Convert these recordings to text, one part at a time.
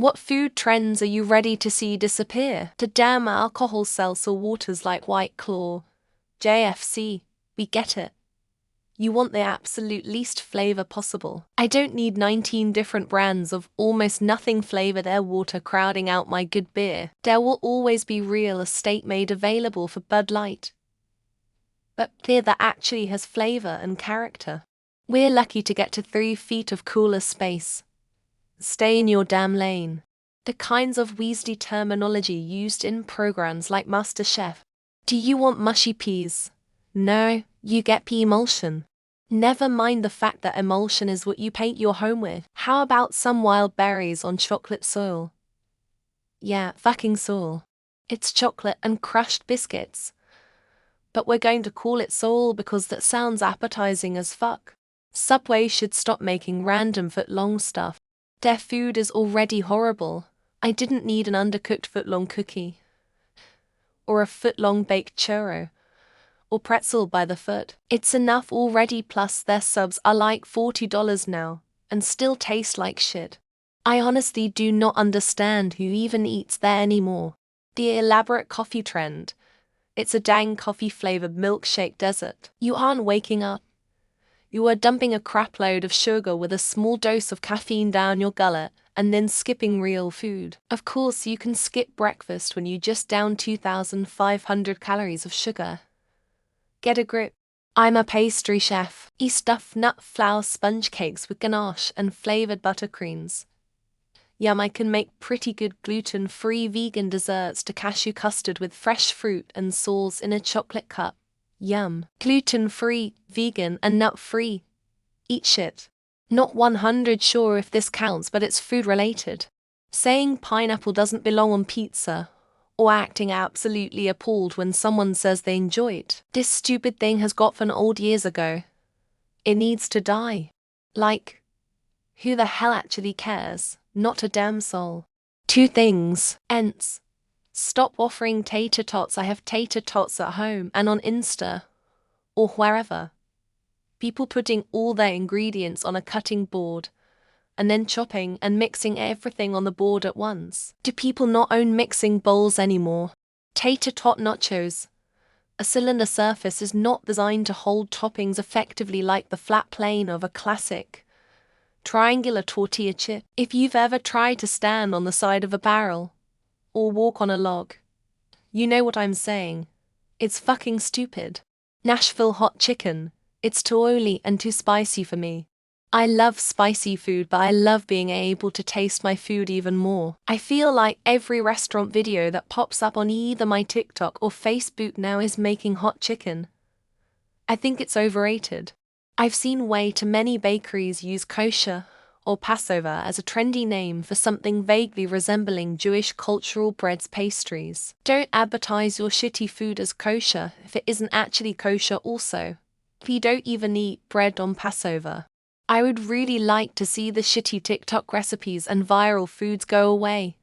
What food trends are you ready to see disappear? The damn alcohol seltzer waters like White Claw. JFC, we get it. You want the absolute least flavor possible. I don't need 19 different brands of almost nothing flavored air water crowding out my good beer. There will always be real estate made available for Bud Light, but beer that actually has flavor and character. We're lucky to get to 3 feet of cooler space. Stay in your damn lane. The kinds of Weasley terminology used in programs like MasterChef. Do you want mushy peas? No, you get pea emulsion. Never mind the fact that emulsion is what you paint your home with. How about some wild berries on chocolate soil? Yeah, fucking soil. It's chocolate and crushed biscuits. But we're going to call it soil because that sounds appetizing as fuck. Subway should stop making random foot-long stuff. Their food is already horrible. I didn't need an undercooked foot-long cookie, or a foot-long baked churro, or pretzel by the foot. It's enough already, plus their subs are like $40 now, and still taste like shit. I honestly do not understand who even eats there anymore. The elaborate coffee trend. It's a dang coffee-flavored milkshake desert. You aren't waking up. You are dumping a crapload of sugar with a small dose of caffeine down your gullet, and then skipping real food. Of course, you can skip breakfast when you just down 2,500 calories of sugar. Get a grip. I'm a pastry chef. I stuff nut flour sponge cakes with ganache and flavored buttercreams. Yum, I can make pretty good gluten-free vegan desserts to cashew custard with fresh fruit and sauce in a chocolate cup. Yum. Gluten-free, vegan, and nut-free. Eat shit. Not 100 sure if this counts, but it's food-related. Saying pineapple doesn't belong on pizza, or acting absolutely appalled when someone says they enjoy it. This stupid thing has gotten old years ago. It needs to die. Like, who the hell actually cares? Not a damn soul. 2 things. Ents. Stop offering tater tots. I have tater tots at home and on Insta, or wherever. People putting all their ingredients on a cutting board, and then chopping and mixing everything on the board at once. Do people not own mixing bowls anymore? Tater tot nachos. A cylinder surface is not designed to hold toppings effectively like the flat plane of a classic triangular tortilla chip. If you've ever tried to stand on the side of a barrel, or walk on a log, you know what I'm saying. It's fucking stupid. Nashville hot chicken. It's too oily and too spicy for me. I love spicy food, but I love being able to taste my food even more. I feel like every restaurant video that pops up on either my TikTok or Facebook now is making hot chicken. I think it's overrated. I've seen way too many bakeries use kosher or Passover as a trendy name for something vaguely resembling Jewish cultural breads pastries. Don't advertise your shitty food as kosher if it isn't actually kosher also. We don't even eat bread on Passover. I would really like to see the shitty TikTok recipes and viral foods go away.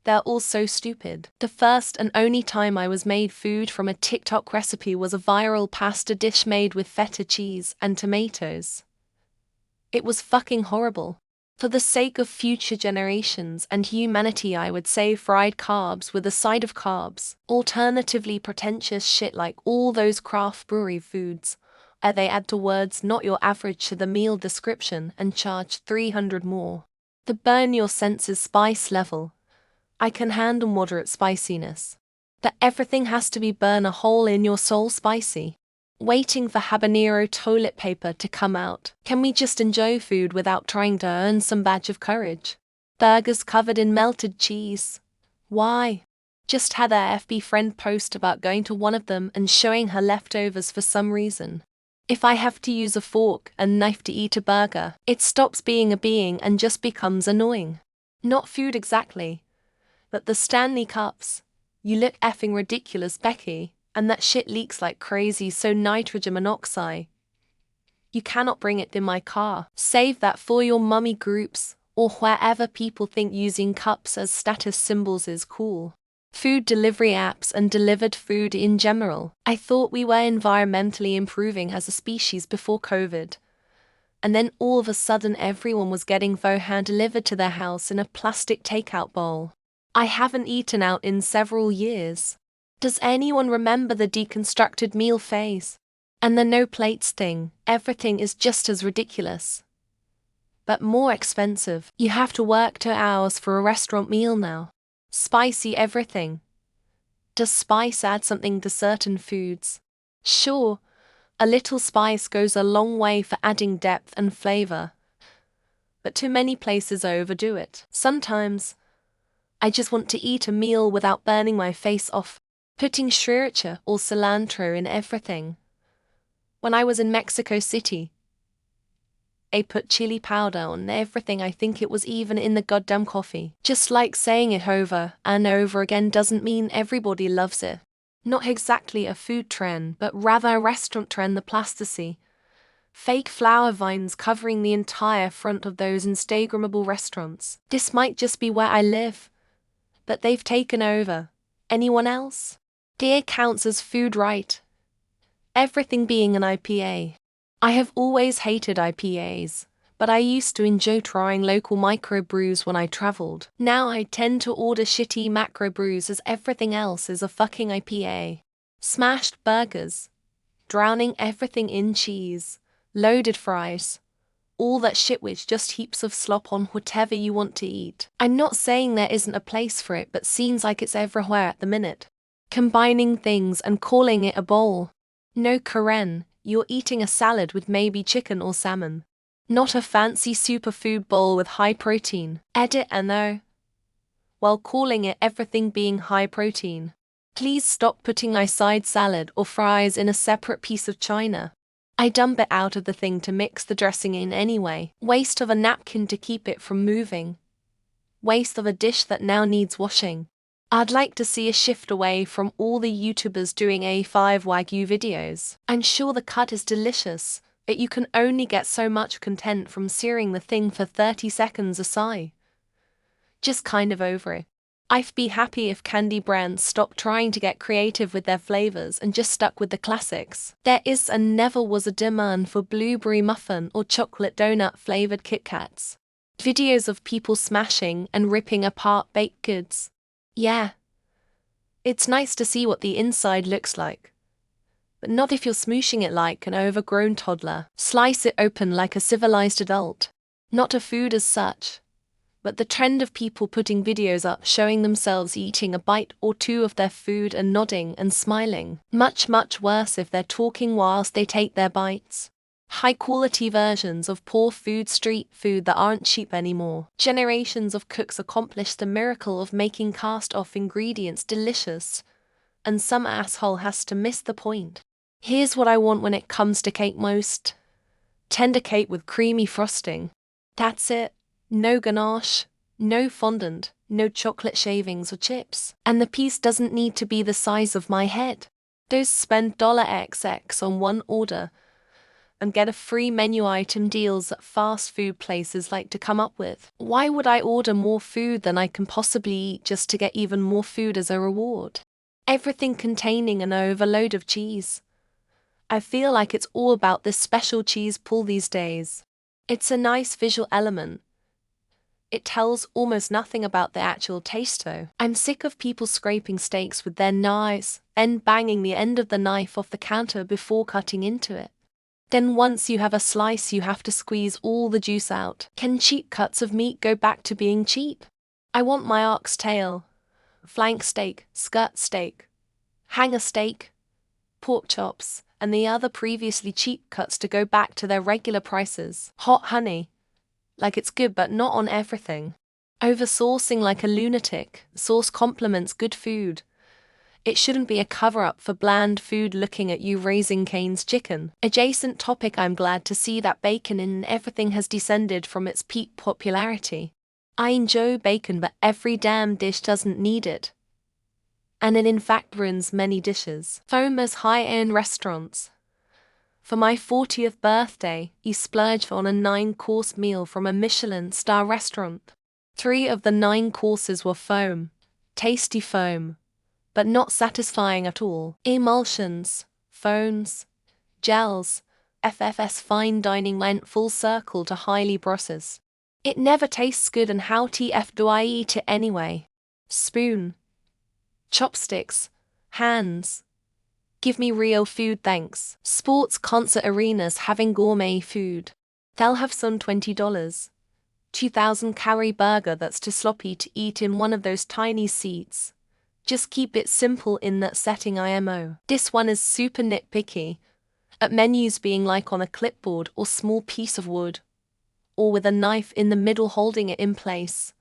They're all so stupid. The first and only time I was made food from a TikTok recipe was a viral pasta dish made with feta cheese and tomatoes. It was fucking horrible. For the sake of future generations and humanity, I would say fried carbs with a side of carbs. Alternatively, pretentious shit like all those craft brewery foods. They add to words not your average to the meal description and charge 300 more. The burn your senses spice level. I can handle moderate spiciness. But everything has to be burn a hole in your soul spicy. Waiting for habanero toilet paper to come out. Can we just enjoy food without trying to earn some badge of courage? Burgers covered in melted cheese. Why? Just had a FB friend post about going to one of them and showing her leftovers for some reason. If I have to use a fork and knife to eat a burger, it stops being a being and just becomes annoying. Not food exactly, but the Stanley cups. You look effing ridiculous, Becky, and that shit leaks like crazy, so nitrogen monoxide. You cannot bring it in my car. Save that for your mummy groups, or wherever people think using cups as status symbols is cool. Food delivery apps and delivered food in general. I thought we were environmentally improving as a species before COVID. And then all of a sudden everyone was getting pho hand delivered to their house in a plastic takeout bowl. I haven't eaten out in several years. Does anyone remember the deconstructed meal phase? And the no plates thing, everything is just as ridiculous. But more expensive. You have to work 2 hours for a restaurant meal now. Spicy everything. Does spice add something to certain foods? Sure, a little spice goes a long way for adding depth and flavor. But too many places overdo it. Sometimes, I just want to eat a meal without burning my face off, putting sriracha or cilantro in everything. When I was in Mexico City, I put chili powder on everything. I think it was even in the goddamn coffee. Just like saying it over and over again doesn't mean everybody loves it. Not exactly a food trend, but rather a restaurant trend, the plasticity. Fake flower vines covering the entire front of those Instagrammable restaurants. This might just be where I live, but they've taken over. Anyone else? Deer counts as food, right? Everything being an IPA. I have always hated IPAs, but I used to enjoy trying local microbrews when I traveled. Now I tend to order shitty macro brews as everything else is a fucking IPA. Smashed burgers, drowning everything in cheese, loaded fries, all that shit with just heaps of slop on whatever you want to eat. I'm not saying there isn't a place for it, but seems like it's everywhere at the minute. Combining things and calling it a bowl. No, Karen, you're eating a salad with maybe chicken or salmon. Not a fancy superfood bowl with high protein. Edit and though, while calling it everything being high protein. Please stop putting my side salad or fries in a separate piece of china. I dump it out of the thing to mix the dressing in anyway. Waste of a napkin to keep it from moving. Waste of a dish that now needs washing. I'd like to see a shift away from all the YouTubers doing A5 Wagyu videos. I'm sure the cut is delicious, but you can only get so much content from searing the thing for 30 seconds a sigh. Just kind of over it. I'd be happy if candy brands stopped trying to get creative with their flavors and just stuck with the classics. There is and never was a demand for blueberry muffin or chocolate donut flavored Kit Kats. Videos of people smashing and ripping apart baked goods. Yeah. It's nice to see what the inside looks like. But not if you're smooshing it like an overgrown toddler. Slice it open like a civilized adult. Not a food as such, but the trend of people putting videos up showing themselves eating a bite or two of their food and nodding and smiling. Much, much worse if they're talking whilst they take their bites. High-quality versions of poor food, street food that aren't cheap anymore. Generations of cooks accomplished the miracle of making cast-off ingredients delicious, and some asshole has to miss the point. Here's what I want when it comes to cake most. Tender cake with creamy frosting. That's it. No ganache, no fondant, no chocolate shavings or chips. And the piece doesn't need to be the size of my head. Don't spend $XX on one order and get a free menu item deals that fast food places like to come up with. Why would I order more food than I can possibly eat just to get even more food as a reward? Everything containing an overload of cheese. I feel like it's all about this special cheese pull these days. It's a nice visual element. It tells almost nothing about the actual taste though. I'm sick of people scraping steaks with their knives, then banging the end of the knife off the counter before cutting into it. Then once you have a slice you have to squeeze all the juice out. Can cheap cuts of meat go back to being cheap? I want my oxtail, flank steak, skirt steak, hanger steak, pork chops, and the other previously cheap cuts to go back to their regular prices. Hot honey. Like it's good but not on everything. Over-saucing like a lunatic. Sauce complements good food. It shouldn't be a cover-up for bland food looking at you Raising Cane's chicken. Adjacent topic, I'm glad to see that bacon in everything has descended from its peak popularity. I enjoy bacon but every damn dish doesn't need it. And it in fact ruins many dishes. Famous high-end restaurants. For my 40th birthday, you splurged on a 9-course meal from a Michelin star restaurant. 3 of the 9 courses were foam. Tasty foam, but not satisfying at all. Emulsions, foams, gels, FFS fine dining went full circle to highly processed. It never tastes good, and how TF do I eat it anyway? Spoon. Chopsticks. Hands. Give me real food, thanks. Sports concert arenas having gourmet food. They'll have some $20. 2,000 calorie burger that's too sloppy to eat in one of those tiny seats. Just keep it simple in that setting IMO. This one is super nitpicky. At menus being like on a clipboard or small piece of wood, or with a knife in the middle holding it in place.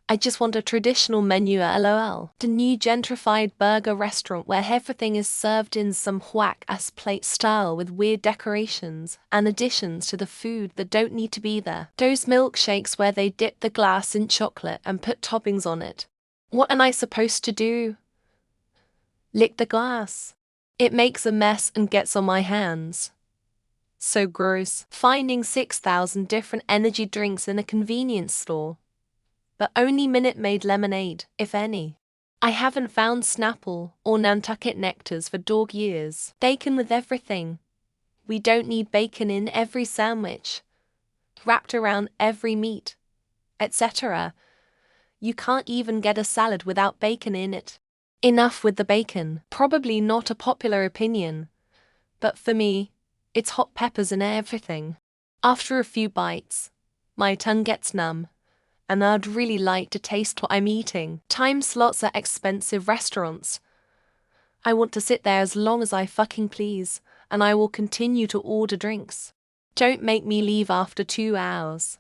I just want a traditional menu at LOL. The new gentrified burger restaurant where everything is served in some whack-ass plate style with weird decorations and additions to the food that don't need to be there. Those milkshakes where they dip the glass in chocolate and put toppings on it. What am I supposed to do? Lick the glass. It makes a mess and gets on my hands. So gross. Finding 6,000 different energy drinks in a convenience store. But only Minute Maid lemonade, if any. I haven't found Snapple or Nantucket nectars for dog years. Bacon with everything. We don't need bacon in every sandwich. Wrapped around every meat, etc. You can't even get a salad without bacon in it. Enough with the bacon. Probably not a popular opinion. But for me, it's hot peppers in everything. After a few bites, my tongue gets numb, and I'd really like to taste what I'm eating. Time slots at expensive restaurants. I want to sit there as long as I fucking please, and I will continue to order drinks. Don't make me leave after 2 hours.